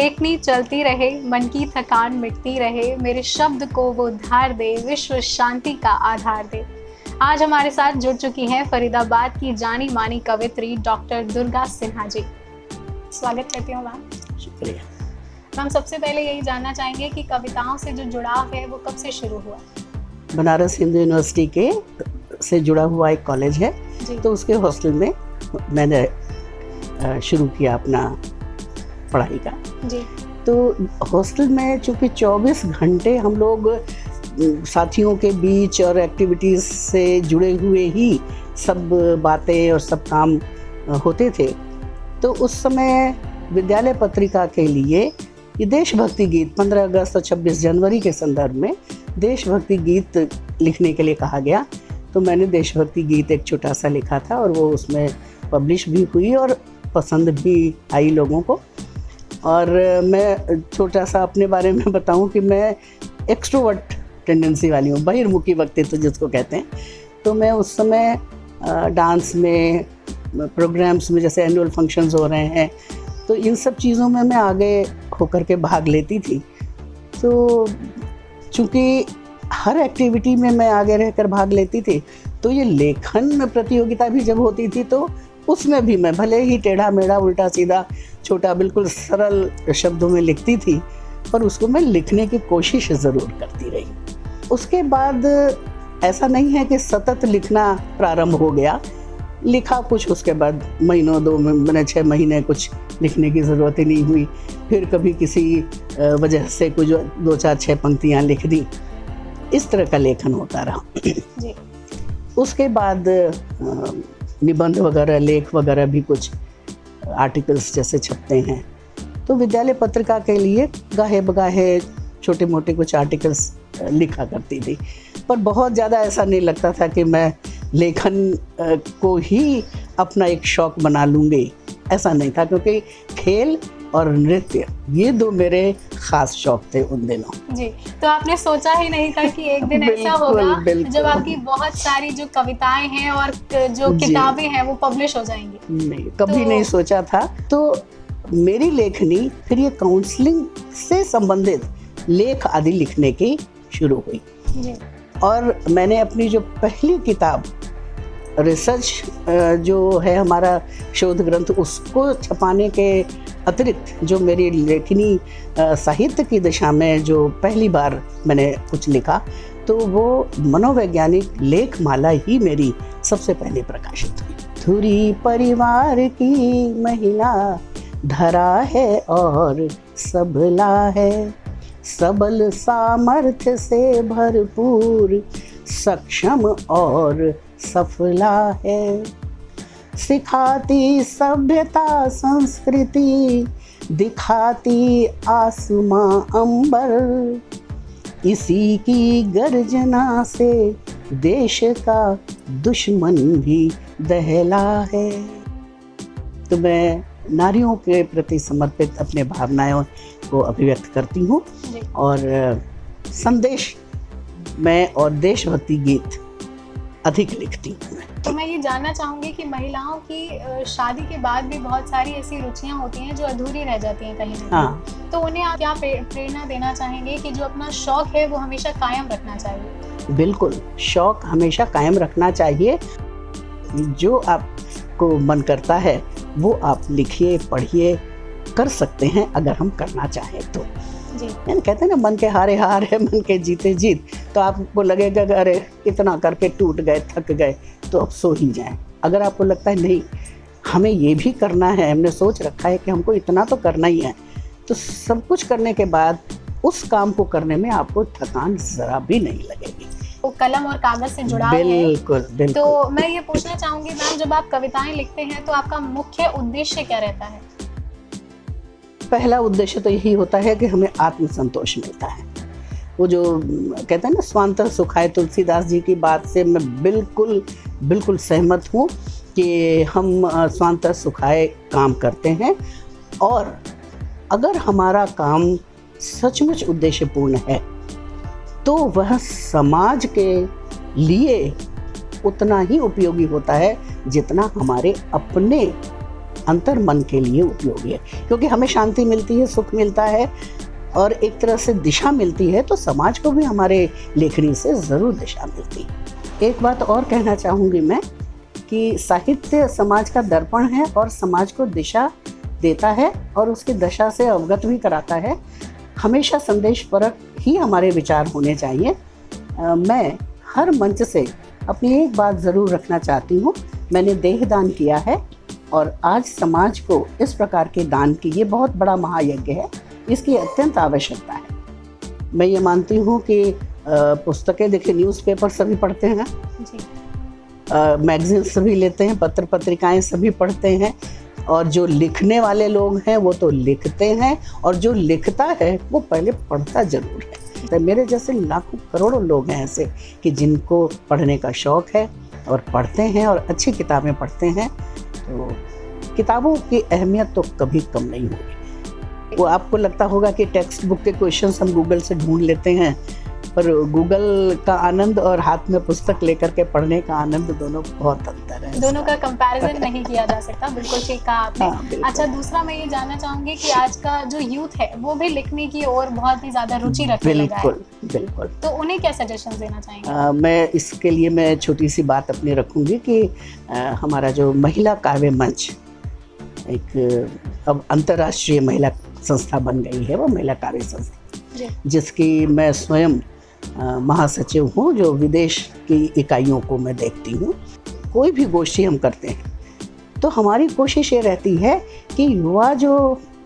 लेखनी चलती रहे, मन की थकान मिटती रहे, मेरे शब्द को वो धार दे, विश्व शांति का आधार दे। आज हमारे साथ जुड़ चुकी हैं फरीदाबाद की जानी मानी कवित्री डॉक्टर दुर्गा सिन्हा जी। स्वागत करती हूँ मैम। शुक्रिया मैम, सबसे पहले यही जानना चाहेंगे कि कविताओं से जो जुड़ाव है वो कब से शुरू हुआ? बनारस हिंदू यूनिवर्सिटी के से जुड़ा हुआ एक कॉलेज है, तो उसके हॉस्टल में मैंने शुरू किया अपना पढ़ाई का जी। तो हॉस्टल में चूँकि 24 घंटे हम लोग साथियों के बीच और एक्टिविटीज़ से जुड़े हुए ही सब बातें और सब काम होते थे, तो उस समय विद्यालय पत्रिका के लिए ये देशभक्ति गीत 15 अगस्त और 26 जनवरी के संदर्भ में देशभक्ति गीत लिखने के लिए कहा गया। तो मैंने देशभक्ति गीत एक छोटा सा लिखा था और वो उसमें पब्लिश भी हुई और पसंद भी आई लोगों को। और मैं छोटा सा अपने बारे में बताऊं कि मैं एक्सट्रोवर्ट टेंडेंसी वाली हूँ, बहिर्मुखी व्यक्तित्व जिसको कहते हैं। तो मैं उस समय डांस में, प्रोग्राम्स में, जैसे एनुअल फंक्शंस हो रहे हैं, तो इन सब चीज़ों में मैं आगे होकर के भाग लेती थी। तो चूँकि हर एक्टिविटी में मैं आगे रहकर भाग लेती थी, तो ये लेखन में प्रतियोगिता भी जब होती थी तो उसमें भी मैं भले ही टेढ़ा मेढ़ा उल्टा सीधा छोटा बिल्कुल सरल शब्दों में लिखती थी, पर उसको मैं लिखने की कोशिश ज़रूर करती रही। उसके बाद ऐसा नहीं है कि सतत लिखना प्रारंभ हो गया, लिखा कुछ, उसके बाद महीनों 2 महीने 6 महीने कुछ लिखने की ज़रूरत ही नहीं हुई। फिर कभी किसी वजह से कुछ 2-4-6 पंक्तियाँ लिख दी, इस तरह का लेखन होता रहा जी। उसके बाद निबंध वगैरह, लेख वगैरह भी कुछ आर्टिकल्स जैसे छपते हैं, तो विद्यालय पत्रिका के लिए गाहे बगाहे छोटे मोटे कुछ आर्टिकल्स लिखा करती थी। पर बहुत ज़्यादा ऐसा नहीं लगता था कि मैं लेखन को ही अपना एक शौक़ बना लूँगी, ऐसा नहीं था, क्योंकि खेल और नृत्य ये 2 मेरे ख़ास शौक़ थे उन दिनों। जी। तो आपने सोचा ही नहीं था कि एक दिन ऐसा होगा जब आपकी बहुत सारी जो कविताएं हैं और जो किताबें हैं वो पब्लिश हो जाएंगी? नहीं, कभी नहीं सोचा था। तो मेरी लेखनी फिर ये काउंसलिंग से संबंधित लेख आदि लिखने की शुरू हुई जी। और मैंने अपनी जो पहली किताब रिसर्च जो है हमारा शोध ग्रंथ, उसको छपाने के अतिरिक्त जो मेरी लेखनी साहित्य की दिशा में जो पहली बार मैंने कुछ लिखा, तो वो मनोवैज्ञानिक लेख माला ही मेरी सबसे पहले प्रकाशित हुई। धुरी परिवार की महिला धरा है और सबला है, सबल सामर्थ्य से भरपूर, सक्षम और सफला है, सिखाती सभ्यता संस्कृति, दिखाती आसमां अंबर, इसी की गर्जना से देश का दुश्मन भी दहला है। तो मैं नारियों के प्रति समर्पित अपने भावनाओं को अभिव्यक्त करती हूँ और संदेश में और देशभक्ति गीत अधिक लिखती हूँ। तो मैं ये जानना चाहूँगी कि महिलाओं की शादी के बाद भी बहुत सारी ऐसी रुचियाँ होती हैं जो अधूरी रह जाती हैं कहीं ना कहीं, तो उन्हें आप क्या प्रेरणा देना चाहेंगे कि जो अपना शौक है वो हमेशा कायम रखना चाहिए? बिल्कुल, शौक हमेशा कायम रखना चाहिए। जो आपको मन करता है वो आप लिखिए, पढ़िए, कर सकते हैं अगर हम करना चाहें तो। कहते हैं ना, मन के हारे हार है, मन के जीते जीत। तो आपको लगेगा कि अरे इतना करके टूट गए, थक गए, तो अब सो ही जाएं। अगर आपको लगता है नहीं हमें ये भी करना है, हमने सोच रखा है कि हमको इतना तो करना ही है, तो सब कुछ करने के बाद उस काम को करने में आपको थकान ज़रा भी नहीं लगेगी। वो कलम और कागज से जुड़ा है। बिल्कुल। तो मैं ये पूछना चाहूँगी मैम, जब आप कविताएं लिखते हैं तो आपका मुख्य उद्देश्य क्या रहता है? पहला उद्देश्य तो यही होता है कि हमें आत्मसंतोष मिलता है। वो जो कहते हैं ना, स्वांतः सुखाय, तुलसीदास जी की बात से मैं बिल्कुल सहमत हूँ कि हम स्वांतः सुखाय काम करते हैं, और अगर हमारा काम सचमुच उद्देश्यपूर्ण है तो वह समाज के लिए उतना ही उपयोगी होता है जितना हमारे अपने अंतर मन के लिए उपयोगी है, क्योंकि हमें शांति मिलती है, सुख मिलता है और एक तरह से दिशा मिलती है, तो समाज को भी हमारे लेखनी से ज़रूर दिशा मिलती है। एक बात और कहना चाहूँगी मैं कि साहित्य समाज का दर्पण है और समाज को दिशा देता है और उसकी दशा से अवगत भी कराता है। हमेशा संदेशपरक ही हमारे विचार होने चाहिए। मैं हर मंच से अपनी एक बात ज़रूर रखना चाहती हूँ, मैंने देहदान किया है और आज समाज को इस प्रकार के दान की, ये बहुत बड़ा महायज्ञ है, इसकी अत्यंत आवश्यकता है। मैं ये मानती हूँ कि पुस्तकें, देखिए न्यूज़पेपर सभी पढ़ते हैं, मैगजीन सभी लेते हैं, पत्र पत्रिकाएं सभी पढ़ते हैं, और जो लिखने वाले लोग हैं वो तो लिखते हैं, और जो लिखता है वो पहले पढ़ता ज़रूर है। तो मेरे जैसे लाखों करोड़ों लोग हैं ऐसे कि जिनको पढ़ने का शौक़ है और पढ़ते हैं और अच्छी किताबें पढ़ते हैं। तो किताबों की अहमियत तो कभी कम नहीं होगी। वो आपको लगता होगा कि टेक्स्ट बुक के क्वेश्चंस हम गूगल से ढूंढ लेते हैं, पर गूगल का आनंद और हाथ में पुस्तक लेकर के पढ़ने का आनंद, दोनों बहुत अंतर है। दोनों का कंपैरिजन नहीं किया जा सकता, बिल्कुल ठीक कहा आपने। हाँ, अच्छा, दूसरा मैं ये जानना चाहूंगी कि आज का जो यूथ है वो भी लिखने की ओर बहुत ही ज्यादा रुचि रखने लगा है। बिल्कुल। तो उन्हें क्या सजेशन देना चाहेंगे? मैं इसके लिए मैं छोटी सी बात अपनी रखूंगी कि हमारा जो महिला काव्य मंच एक अब अंतर्राष्ट्रीय महिला संस्था बन गई है, वो महिला काव्य संस्था, जिसकी मैं स्वयं महासचिव हूँ, जो विदेश की इकाइयों को मैं देखती हूँ। कोई भी गोष्ठी हम करते हैं तो हमारी कोशिश ये रहती है कि युवा जो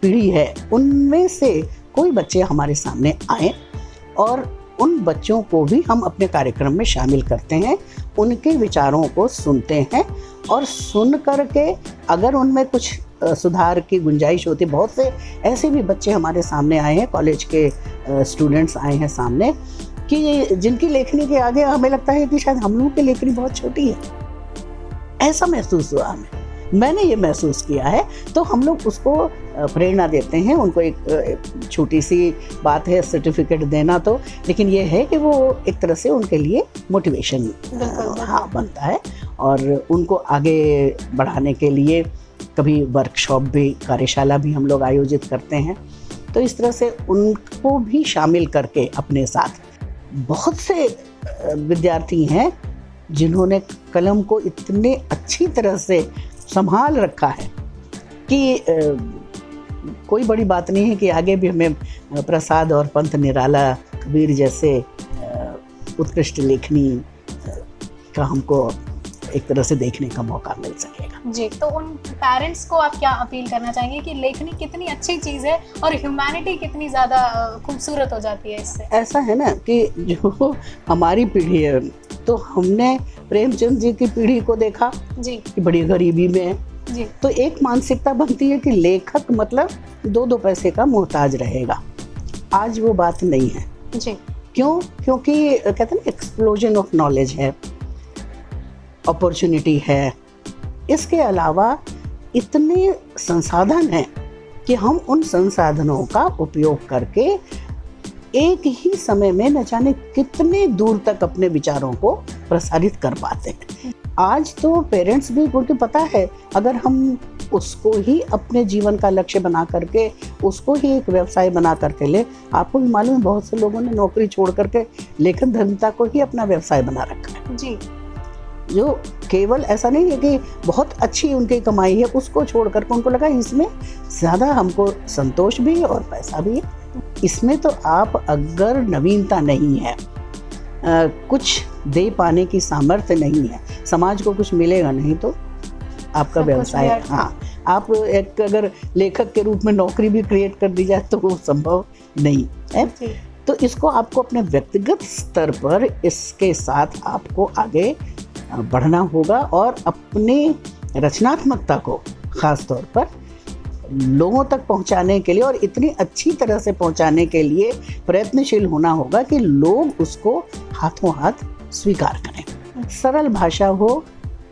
पीढ़ी है उनमें से कोई बच्चे हमारे सामने आए और उन बच्चों को भी हम अपने कार्यक्रम में शामिल करते हैं, उनके विचारों को सुनते हैं और सुन करके अगर उनमें कुछ सुधार की गुंजाइश होती। बहुत से ऐसे भी बच्चे हमारे सामने आए हैं, कॉलेज के स्टूडेंट्स आए हैं सामने, कि जिनकी लेखनी के आगे हमें लगता है कि शायद हम लोगों की लेखनी बहुत छोटी है, ऐसा महसूस हुआ हमें, मैंने ये महसूस किया है। तो हम लोग उसको प्रेरणा देते हैं, उनको एक छोटी सी बात है सर्टिफिकेट देना, तो लेकिन ये है कि वो एक तरह से उनके लिए मोटिवेशन बनता है और उनको आगे बढ़ाने के लिए कभी वर्कशॉप भी, कार्यशाला भी हम लोग आयोजित करते हैं। तो इस तरह से उनको भी शामिल करके अपने साथ, बहुत से विद्यार्थी हैं जिन्होंने कलम को इतने अच्छी तरह से संभाल रखा है कि कोई बड़ी बात नहीं है कि आगे भी हमें प्रसाद और पंत निराला, कबीर जैसे उत्कृष्ट लेखनी का हमको एक तरह से देखने का मौका मिल सकेगा। जी, तो उन पेरेंट्स को आप क्या अपील करना चाहेंगे कि लेखनी कितनी अच्छी चीज़ है और ह्यूमैनिटी कितनी ज़्यादा खूबसूरत हो जाती है इससे? ऐसा है ना कि जो हमारी पीढ़ी है, तो हमने प्रेमचंद जी की पीढ़ी को देखा जी कि बड़ी गरीबी में है जी, तो एक मानसिकता बनती है कि लेखक मतलब 2-2 पैसे का मोहताज रहेगा। आज वो बात नहीं है जी। क्यों? क्योंकि कहते हैं एक्सप्लोजन ऑफ नॉलेज है, अपॉर्चुनिटी है, इसके अलावा इतने संसाधन हैं कि हम उन संसाधनों का उपयोग करके एक ही समय में न जाने कितने दूर तक अपने विचारों को प्रसारित कर पाते हैं। आज तो पेरेंट्स भी, क्योंकि पता है अगर हम उसको ही अपने जीवन का लक्ष्य बना करके, उसको ही एक व्यवसाय बना करके ले, आपको भी मालूम है बहुत से लोगों ने नौकरी छोड़ करके लेखन धर्मिता को ही अपना व्यवसाय बना रखा है जी। जो केवल ऐसा नहीं है कि बहुत अच्छी उनकी कमाई है, उसको छोड़ करके उनको लगा इसमें ज़्यादा हमको संतोष भी और पैसा भी है। इसमें तो आप अगर नवीनता नहीं है, कुछ दे पाने की सामर्थ्य नहीं है, समाज को कुछ मिलेगा नहीं, तो आपका व्यवसाय, हाँ, आप एक अगर लेखक के रूप में नौकरी भी क्रिएट कर दी जाए तो वो संभव नहीं है। तो इसको आपको अपने व्यक्तिगत स्तर पर इसके साथ आपको आगे बढ़ना होगा और अपनी रचनात्मकता को ख़ास तौर पर लोगों तक पहुंचाने के लिए और इतनी अच्छी तरह से पहुंचाने के लिए प्रयत्नशील होना होगा कि लोग उसको हाथों हाथ स्वीकार करें। सरल भाषा हो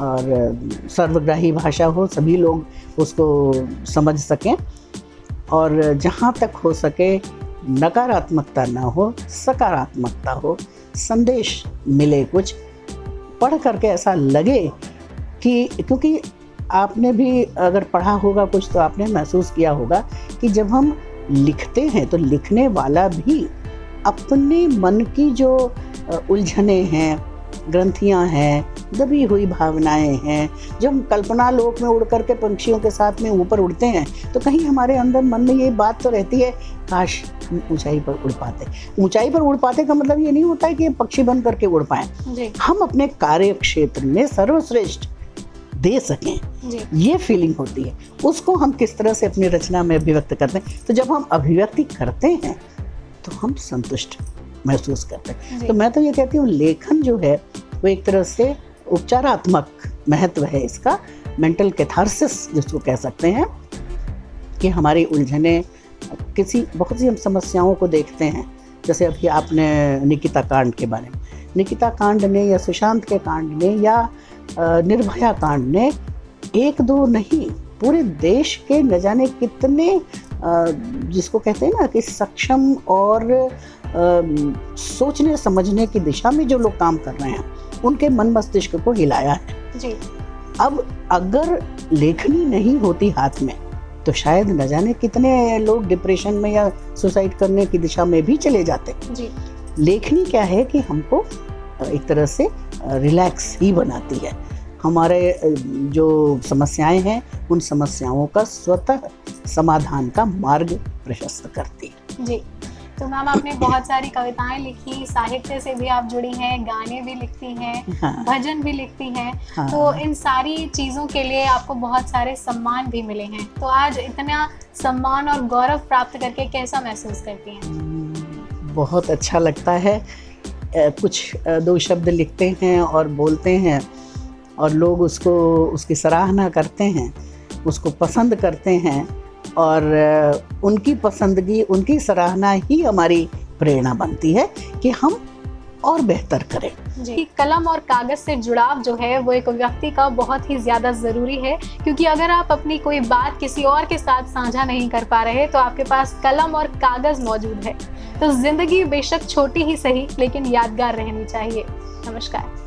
और सर्वग्राही भाषा हो, सभी लोग उसको समझ सकें और जहाँ तक हो सके नकारात्मकता ना हो, सकारात्मकता हो, संदेश मिले, कुछ पढ़ करके ऐसा लगे कि, क्योंकि आपने भी अगर पढ़ा होगा कुछ तो आपने महसूस किया होगा कि जब हम लिखते हैं तो लिखने वाला भी अपने मन की जो उलझने हैं, ग्रंथियां हैं, दबी हुई भावनाएं हैं, जब हम कल्पना लोक में उड़ करके पंछियों के साथ में ऊपर उड़ते हैं तो कहीं हमारे अंदर मन में ये बात तो रहती है, काश ऊंचाई पर उड़ पाते। ऊंचाई पर उड़ पाते का मतलब ये नहीं होता है कि पक्षी बन करके उड़ पाएं, हम अपने कार्य क्षेत्र में सर्वश्रेष्ठ दे सकें, ये फीलिंग होती है। उसको हम किस तरह से अपनी रचना में अभिव्यक्त करते हैं, तो जब हम अभिव्यक्ति करते हैं तो हम संतुष्ट महसूस करते हैं। तो मैं तो ये कहती हूँ लेखन जो है वो एक तरह से उपचारात्मक महत्व है इसका, मेंटल कैथारसिस जिसको कह सकते हैं, कि हमारी उलझने किसी बहुत सी हम समस्याओं को देखते हैं। जैसे अभी आपने निकिता कांड के बारे में, निकिता कांड ने या सुशांत के कांड ने या निर्भया कांड ने एक दो नहीं पूरे देश के न जाने कितने जिसको कहते हैं ना कि सक्षम और सोचने समझने की दिशा में जो लोग काम कर रहे हैं उनके मन मस्तिष्क को हिलाया है जी। अब अगर लेखनी नहीं होती हाथ में तो शायद न जाने कितने लोग डिप्रेशन में या सुसाइड करने की दिशा में भी चले जाते जी। लेखनी क्या है कि हमको एक तरह से रिलैक्स ही बनाती है, हमारे जो समस्याएं हैं उन समस्याओं का स्वतः समाधान का मार्ग प्रशस्त करती है जी। तो मैम आपने बहुत सारी कविताएं लिखी, साहित्य से भी आप जुड़ी हैं, गाने भी लिखती हैं, हाँ। भजन भी लिखती हैं, हाँ। तो इन सारी चीज़ों के लिए आपको बहुत सारे सम्मान भी मिले हैं, तो आज इतना सम्मान और गौरव प्राप्त करके कैसा महसूस करती हैं? बहुत अच्छा लगता है। कुछ दो शब्द लिखते हैं और बोलते हैं और लोग उसकी सराहना करते हैं, उसको पसंद करते हैं और उनकी पसंदगी, उनकी सराहना ही हमारी प्रेरणा बनती है कि हम और बेहतर करें जी। कलम और कागज से जुड़ाव जो है वो एक व्यक्ति का बहुत ही ज़्यादा ज़रूरी है, क्योंकि अगर आप अपनी कोई बात किसी और के साथ साझा नहीं कर पा रहे तो आपके पास कलम और कागज मौजूद है। तो जिंदगी बेशक छोटी ही सही लेकिन यादगार रहनी चाहिए। नमस्कार।